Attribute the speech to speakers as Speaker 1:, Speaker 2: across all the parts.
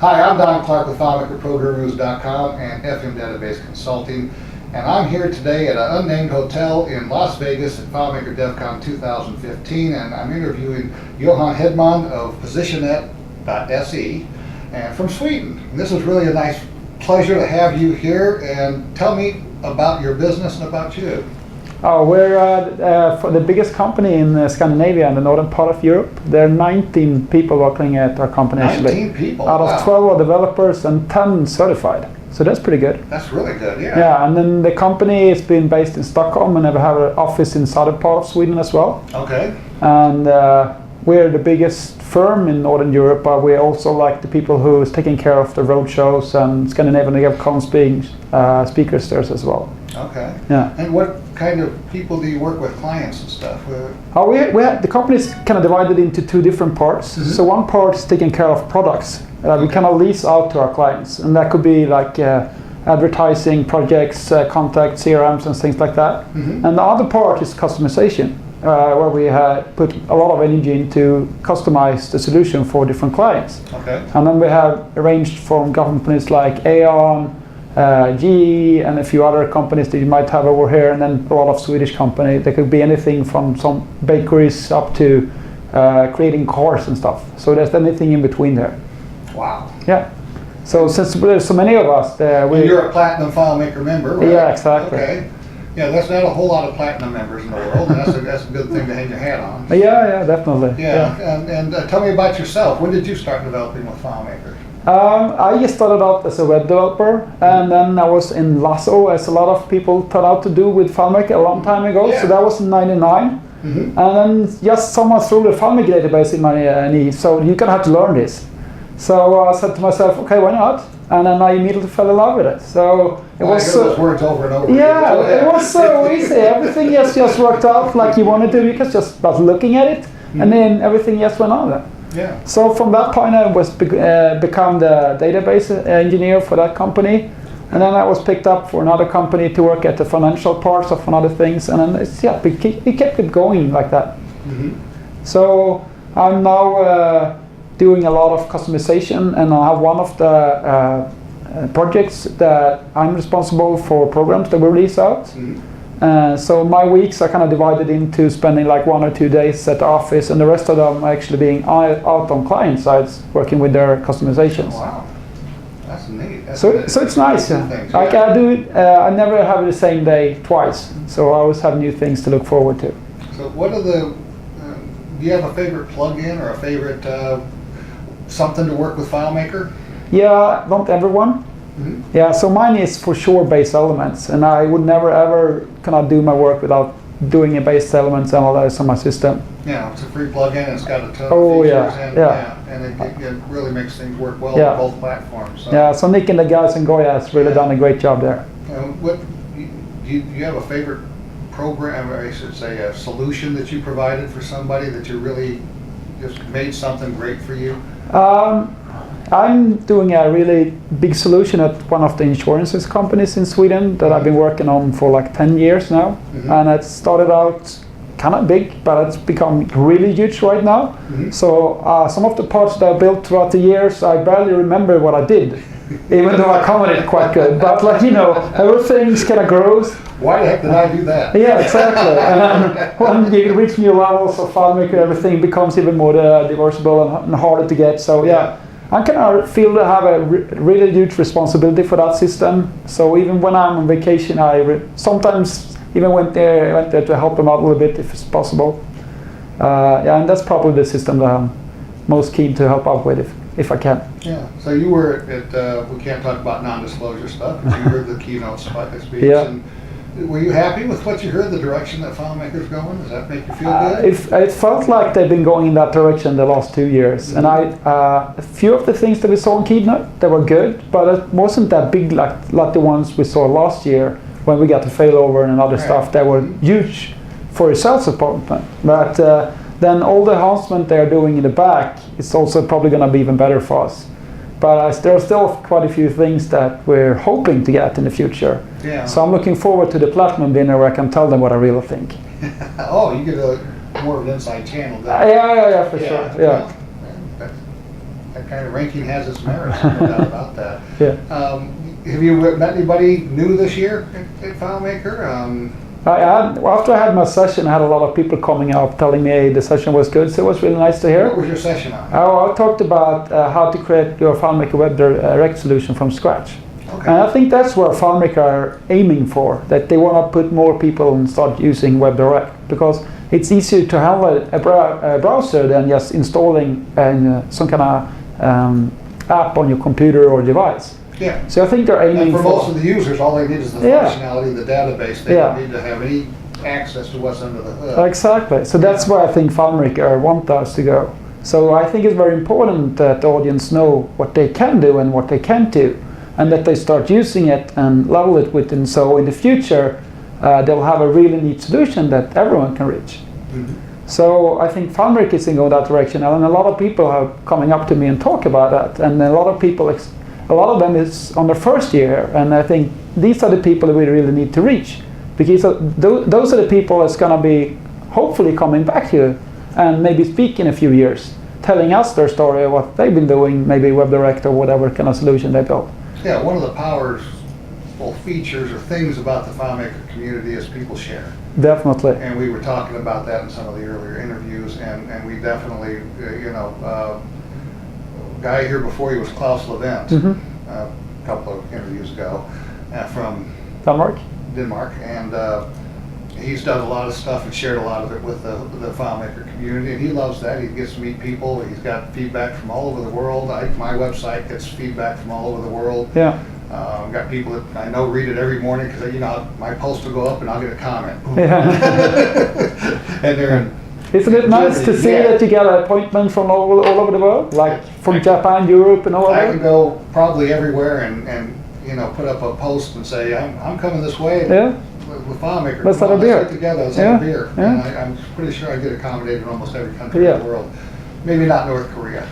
Speaker 1: Hi, I'm Don Clark with FileMakerProGurus.com and FM Database Consulting, and I'm here today at an unnamed hotel in Las Vegas at FileMaker Devcon 2015, and I'm interviewing Johan Hedman of Positionett.se and from Sweden. And this is really a nice pleasure to have you here, and tell me about your business and about you.
Speaker 2: Oh, we're for the biggest company in Scandinavia, in the northern part of Europe. There are 19 people working at our company.
Speaker 1: 19 people?
Speaker 2: Out of 12 are developers and 10 certified. So that's pretty good.
Speaker 1: That's really good, yeah.
Speaker 2: Yeah, and then the company has been based in Stockholm and we have an office in southern part of Sweden as well.
Speaker 1: Okay.
Speaker 2: And we're the biggest firm in Northern Europe, but we're also like the people who is taking care of the road shows and Scandinavian Devcon being speakers there as well.
Speaker 1: Okay.
Speaker 2: Yeah.
Speaker 1: And what kind of people do you work with, clients and stuff?
Speaker 2: The company is kind of divided into two different parts.
Speaker 1: Mm-hmm.
Speaker 2: So one part is taking care of products. We kind of lease out to our clients, and that could be like advertising projects, contact CRMs and things like that.
Speaker 1: Mm-hmm.
Speaker 2: And the other part is customization, where we put a lot of energy into customize the solution for different clients.
Speaker 1: Okay.
Speaker 2: And then we have arranged from companies like Aon, GE, and a few other companies that you might have over here, and then a lot of Swedish companies. There could be anything from some bakeries up to creating cars and stuff. So there's anything in between there.
Speaker 1: Wow.
Speaker 2: Yeah. So since there's so many of us,
Speaker 1: you're a Platinum FileMaker member, right?
Speaker 2: Yeah, exactly.
Speaker 1: Okay. Yeah, there's not a whole lot of Platinum members in the world, and that's a good thing to hang your hat on.
Speaker 2: Yeah, definitely.
Speaker 1: Yeah. And tell me about yourself. When did you start developing with FileMaker?
Speaker 2: I just started out as a web developer, and then I was in Lasso, as a lot of people turned out to do with FileMaker a long time ago.
Speaker 1: Yeah.
Speaker 2: So that was in '99.
Speaker 1: Mm-hmm.
Speaker 2: And then just someone threw the FileMaker database in my knee, so you're gonna have to learn this. So I said to myself, okay, why not? And then I immediately fell in love with it. So it was
Speaker 1: I heard those words over and over.
Speaker 2: Yeah, it was so easy. Everything just worked out like you wanted to, because just about looking at it, and then everything just went on there.
Speaker 1: Yeah.
Speaker 2: So from that point I was become the database engineer for that company, and then I was picked up for another company to work at the financial parts of another things, and then it kept it going like that.
Speaker 1: Mm-hmm.
Speaker 2: So I'm now doing a lot of customization, and I have one of the projects that I'm responsible for programs that we release out.
Speaker 1: Mm-hmm.
Speaker 2: So my weeks are kind of divided into spending like 1 or 2 days at the office, and the rest of them actually being out on client sides working with their customizations.
Speaker 1: Wow, that's neat.
Speaker 2: So it's nice.
Speaker 1: Things,
Speaker 2: Like I do it. I never have it the same day twice, so I always have new things to look forward to.
Speaker 1: So what are the? Do you have a favorite plugin or a favorite something to work with FileMaker?
Speaker 2: Yeah, not everyone.
Speaker 1: Mm-hmm.
Speaker 2: Yeah, so mine is for sure base elements, and I would never ever kind of do my work without doing a base elements and all that on my system.
Speaker 1: Yeah, it's a free plugin. It's got a ton
Speaker 2: Oh,
Speaker 1: of features,
Speaker 2: yeah.
Speaker 1: and it really makes things work well
Speaker 2: Yeah.
Speaker 1: on both platforms. So.
Speaker 2: Yeah, so Nick and the guys in Goya has really done a great job there.
Speaker 1: What do you have a favorite program, or I should say, a solution that you provided for somebody that you really just made something great for you?
Speaker 2: I'm doing a really big solution at one of the insurances companies in Sweden that I've been working on for like 10 years now.
Speaker 1: Mm-hmm.
Speaker 2: And it started out kind of big, but it's become really huge right now.
Speaker 1: Mm-hmm.
Speaker 2: So some of the parts that I built throughout the years, I barely remember what I did, even though I commented quite good. But like, everything kind of grows.
Speaker 1: Why the heck did I do that?
Speaker 2: Yeah, exactly. And when you reach new levels of FileMaker, everything becomes even more diversible and harder to get. So yeah. I kind of feel to have a really huge responsibility for that system. So even when I'm on vacation, I sometimes even went there to help them out a little bit if it's possible. And that's probably the system that I'm most keen to help out with if I can.
Speaker 1: Yeah. So you were at we can't talk about non-disclosure stuff, but you heard the keynote speech.
Speaker 2: Yeah.
Speaker 1: And were you happy with what you heard, the direction that FileMaker's going? Does that make you feel good?
Speaker 2: It felt like they've been going in that direction the last 2 years. Mm-hmm. And a few of the things that we saw in keynote, they were good, but it wasn't that big like the ones we saw last year when we got to failover and other stuff that were huge for your sales department. But then all the enhancement they're doing in the back is also probably going to be even better for us. But there are still quite a few things that we're hoping to get in the future.
Speaker 1: Yeah.
Speaker 2: So I'm looking forward to the Platinum dinner where I can tell them what I really think.
Speaker 1: Oh, you get more of an inside channel.
Speaker 2: Yeah, for sure. Yeah.
Speaker 1: that kind of ranking has its merits, no doubt about that.
Speaker 2: Yeah.
Speaker 1: Have you met anybody new this year at FileMaker?
Speaker 2: After I had my session, I had a lot of people coming up telling me, hey, the session was good, so it was really nice to hear.
Speaker 1: What was your session on?
Speaker 2: I talked about how to create your FileMaker WebDirect solution from scratch.
Speaker 1: Okay.
Speaker 2: And I think that's where FileMaker are aiming for, that they want to put more people and start using WebDirect, because it's easier to handle a browser than just installing some kind of app on your computer or device.
Speaker 1: Yeah.
Speaker 2: So I think they're aiming
Speaker 1: and for most of the users, all they need is the functionality of the database. They don't need to have any access to what's under the hood.
Speaker 2: Exactly. So that's where I think FileMaker want us to go. So I think it's very important that the audience know what they can do and what they can't do, and that they start using it and level it with. And so in the future, they'll have a really neat solution that everyone can reach. Mm-hmm. So I think FileMaker is going that direction, and a lot of people are coming up to me and talk about that, and a lot of people. A lot of them is on their first year, and I think these are the people that we really need to reach, because those are the people that's going to be hopefully coming back here and maybe speak in a few years, telling us their story of what they've been doing, maybe WebDirect or whatever kind of solution they built.
Speaker 1: Yeah, one of the powerful features or things about the FileMaker community is people share.
Speaker 2: Definitely.
Speaker 1: And we were talking about that in some of the earlier interviews, and we definitely, guy here before you was Klaus Levent, a couple of interviews ago, from
Speaker 2: Denmark,
Speaker 1: and he's done a lot of stuff and shared a lot of it with the FileMaker community, and he loves that. He gets to meet people. He's got feedback from all over the world. My website gets feedback from all over the world.
Speaker 2: Yeah.
Speaker 1: I've got people that I know read it every morning because my post will go up and I'll get a comment.
Speaker 2: Yeah.
Speaker 1: And they're in.
Speaker 2: Isn't it nice to see that you get an appointment from all over the world, like from Japan, Europe, and all over?
Speaker 1: I can go probably everywhere and put up a post and say I'm coming this way.
Speaker 2: Yeah.
Speaker 1: With FileMaker.
Speaker 2: Let's have a beer.
Speaker 1: Let's get together. Let's have a beer.
Speaker 2: Yeah.
Speaker 1: And I'm pretty sure I get accommodated in almost every country in the world. Maybe not North Korea.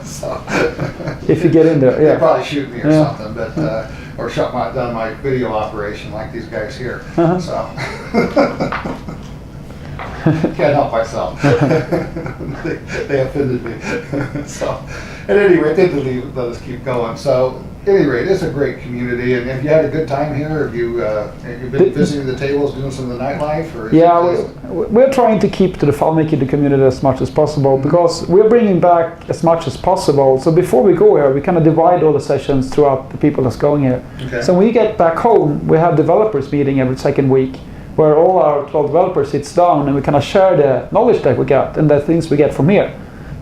Speaker 1: So,
Speaker 2: if you get in there,
Speaker 1: they probably shoot me or something, but or shut down my video operation like these guys here. So. Can't help myself. They offended me. So, at any rate, they did let us keep going. So, at any rate, it's a great community. And if you had a good time here, have you been visiting the tables, doing some of the nightlife? Or
Speaker 2: we're trying to keep to the FileMaker community as much as possible, because we're bringing back as much as possible. So before we go here, we kind of divide all the sessions throughout the people that's going here. Okay. So when we get back home, we have developers meeting every second week, where all our 12 developers sits down and we kind of share the knowledge that we got and the things we get from here.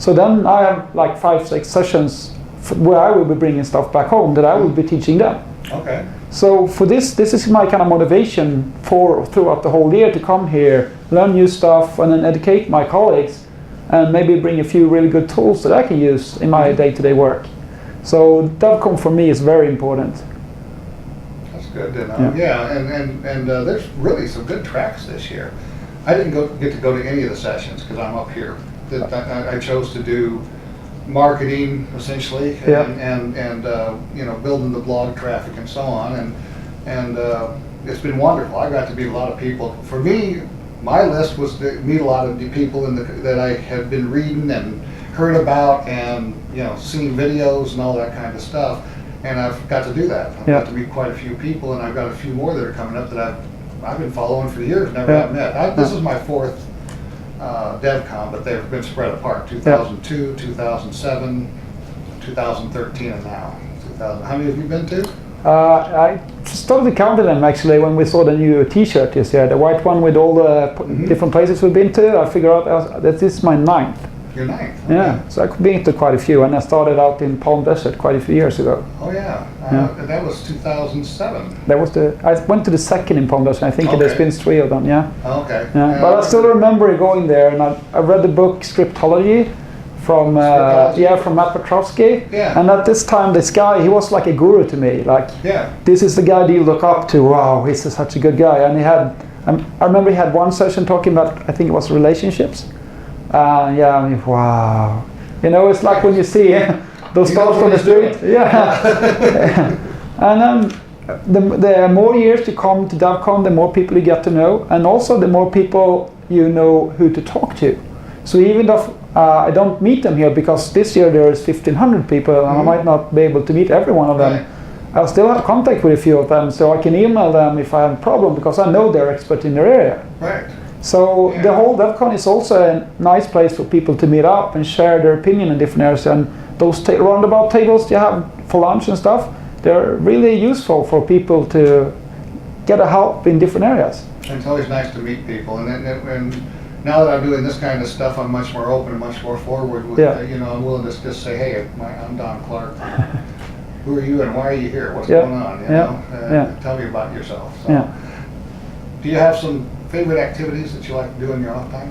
Speaker 2: So then I have like 5-6 sessions where I will be bringing stuff back home that I will be teaching them.
Speaker 1: Okay.
Speaker 2: So for this is my kind of motivation throughout the whole year to come here, learn new stuff, and then educate my colleagues, and maybe bring a few really good tools that I can use in my day-to-day work. So Devcon for me is very important.
Speaker 1: Good, and there's really some good tracks this year. I didn't get to go to any of the sessions because I'm up here. I chose to do marketing essentially, and building the blog traffic and so on, and it's been wonderful. I got to meet a lot of people. For me, my list was to meet a lot of the people that I had been reading and heard about, and seeing videos and all that kind of stuff. And I've got to do that. I've got to meet quite a few people, and I've got a few more that are coming up that I've been following for years, never have met. This is my 4th Devcon, but they've been spread apart. 2002, 2007, 2013, and now 2000. How many have you been to?
Speaker 2: I started counting them actually when we saw the new T-shirt this year, the white one with all the different places we've been to. I figured out that this is my 9th.
Speaker 1: Your 9th? Okay.
Speaker 2: Yeah, so I've been to quite a few, and I started out in Palm Desert quite a few years ago.
Speaker 1: Oh yeah, that was 2007.
Speaker 2: I went to the 2nd in Palm Desert. I think there's been 3 of them. Yeah.
Speaker 1: Okay.
Speaker 2: Yeah. But I still remember going there, and I read the book Scriptology from Matt Petrovsky. Yeah. And at this time, this guy, he was like a guru to me. This is the guy that you look up to. Wow, he's such a good guy. And he had, I remember he had one session talking about, I think it was relationships. Wow. It's like when you see those stars from the street. Yeah. And the more years you come to Devcon, the more people you get to know, and also the more people you know who to talk to. So even though I don't meet them here because this year there's 1,500 people and I might not be able to meet every one of them.
Speaker 1: Right.
Speaker 2: I'll still have contact with a few of them, so I can email them if I have a problem because I know they're expert in their area.
Speaker 1: Right.
Speaker 2: So the whole Devcon is also a nice place for people to meet up and share their opinion in different areas. And those roundabout tables you have for lunch and stuff, they're really useful for people to get a help in different areas.
Speaker 1: And it's always nice to meet people. And now that I'm doing this kind of stuff, I'm much more open and much more forward with, I'm willing to just say, hey, I'm Don Clark. Who are you and why are you here? What's going on? Tell me about yourself. So, do you have some favorite activities that you like to do in your off time?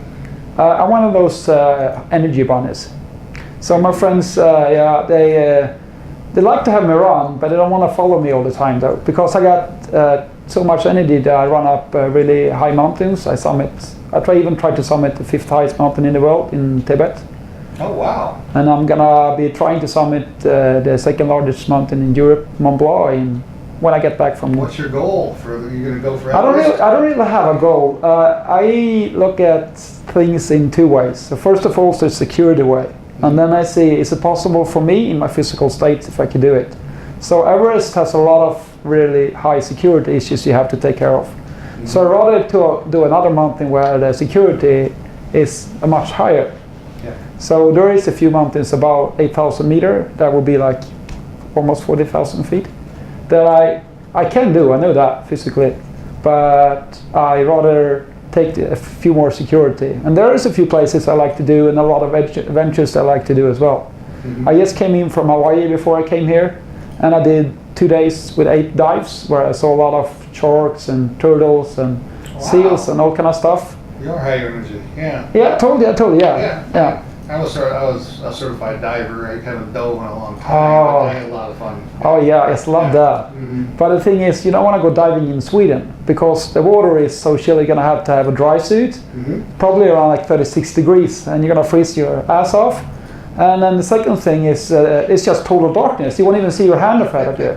Speaker 2: I'm one of those energy bunnies. So my friends, they like to have me run, but they don't want to follow me all the time though, because I got so much energy that I run up really high mountains. I even try to summit the 5th highest mountain in the world in Tibet.
Speaker 1: Oh wow!
Speaker 2: And I'm gonna be trying to summit the 2nd largest mountain in Europe, Mont Blanc, when I get back from.
Speaker 1: What's your goal you're gonna go for?
Speaker 2: I don't really have a goal. I look at things in 2 ways. So first of all, the security way, and then I see, is it possible for me in my physical state if I can do it? So Everest has a lot of really high security issues you have to take care of. So I'd rather to do another mountain where the security is much higher. So there is a few mountains about 8,000 meters that will be like almost 40,000 feet that I can do. I know that physically, but I rather take a few more security. And there is a few places I like to do and a lot of adventures I like to do as well. I just came in from Hawaii before I came here, and I did 2 days with 8 dives where I saw a lot of sharks and turtles and seals and all kind of stuff.
Speaker 1: You're high energy,
Speaker 2: Yeah, totally, yeah.
Speaker 1: I was a certified diver. I haven't dove in a long time, but I had a lot of fun.
Speaker 2: Oh yeah, I just love that. But the thing is, you don't want to go diving in Sweden because the water is so chilly. You're gonna have to have a dry suit, probably around like 36 degrees, and you're gonna freeze your ass off. And then the second thing is, it's just total darkness. You won't even see your hand ahead of you.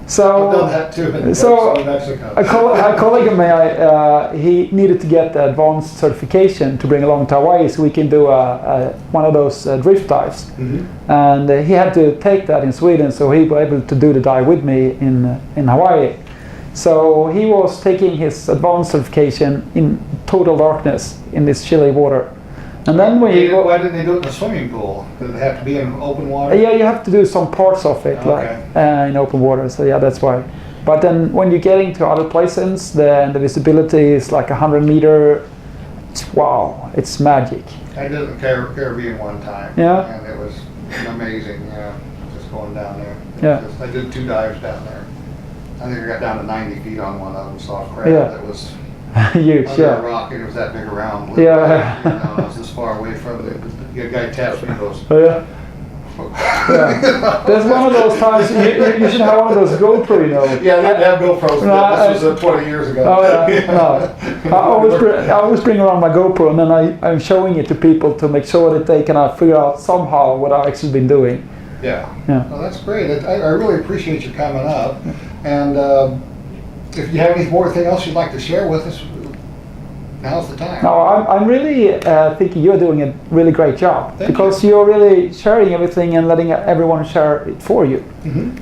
Speaker 2: So,
Speaker 1: I've done that too in Mexico.
Speaker 2: A colleague of mine, he needed to get the advanced certification to bring along to Hawaii so we can do one of those drift dives. And he had to take that in Sweden, so he was able to do the dive with me in Hawaii. So he was taking his advanced certification in total darkness in this chilly water. And then when you go,
Speaker 1: why didn't they do it in the swimming pool? Did it have to be in open water?
Speaker 2: Yeah, you have to do some parts of it in open water. So yeah, that's why. But then when you're getting to other places, the visibility is like 100 meter. Wow, it's magic.
Speaker 1: I did the Caribbean one time.
Speaker 2: Yeah.
Speaker 1: And it was amazing. Just going down there.
Speaker 2: Yeah.
Speaker 1: I did 2 dives down there. I think I got down to 90 feet on one of them. Saw a crab that was
Speaker 2: huge,
Speaker 1: under a rock, and it was that big around. I was this far away from it. The guy taps me and goes,
Speaker 2: There's one of those times, you should have one of those GoPro,
Speaker 1: Yeah, they didn't have GoPros. This was 20 years ago.
Speaker 2: I always bring around my GoPro, and then I'm showing it to people to make sure that they can figure out somehow what I've actually been doing.
Speaker 1: Yeah. Well, that's great. I really appreciate you coming up. And if you have anything else you'd like to share with us, now's the time.
Speaker 2: No, I'm really thinking you're doing a really great job because you're really sharing everything and letting everyone share it for you.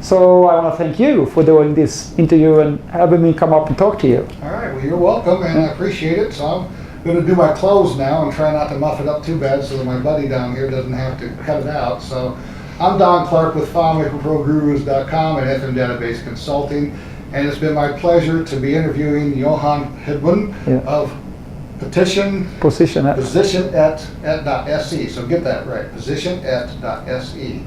Speaker 2: So I want to thank you for doing this interview and having me come up and talk to you.
Speaker 1: All right, well, you're welcome, and I appreciate it. So I'm going to do my clothes now and try not to muff it up too bad so that my buddy down here doesn't have to cut it out. So I'm Don Clark with FileMakerProGurus.com and FM Database Consulting, and it's been my pleasure to be interviewing Johan Hedman of Positionett.se. So get that right, Positionett.se.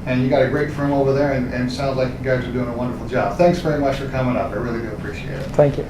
Speaker 1: And you got a great firm over there, and it sounds like you guys are doing a wonderful job. Thanks very much for coming up. I really do appreciate it.
Speaker 2: Thank you.